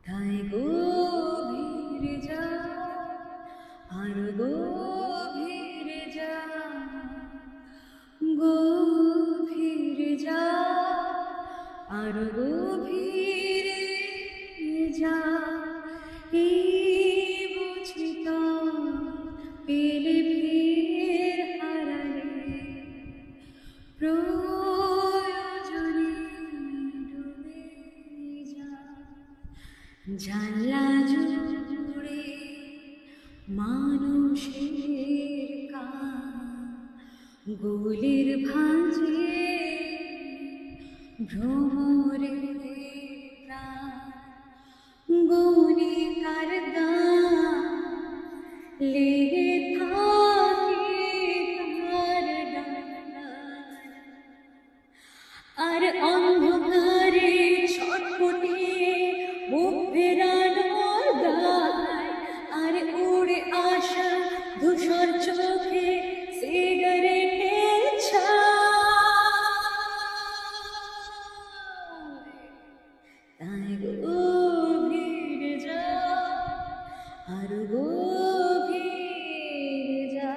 তাই গভীরে যা, আর গভীরে যা, গভীরে যা, আর গভীরে যা। এই বুঝি পেলে ফের হারালে, প্রয়োজনে ডুবে যা। জানলা জুড়ে মানুষের কান, গোলের ভাঁজে ভ্রমরের প্রাণ। গণিকার গান লেগে থাকে তার ডানায়, আর অন্ধকারে ছটফটে মুখ ফেরানোর দায়। আর উড়ে আসা ধূসর চোখে সিগারেটের ছায়। তাই গভীরে যা, আর গভীরে যা,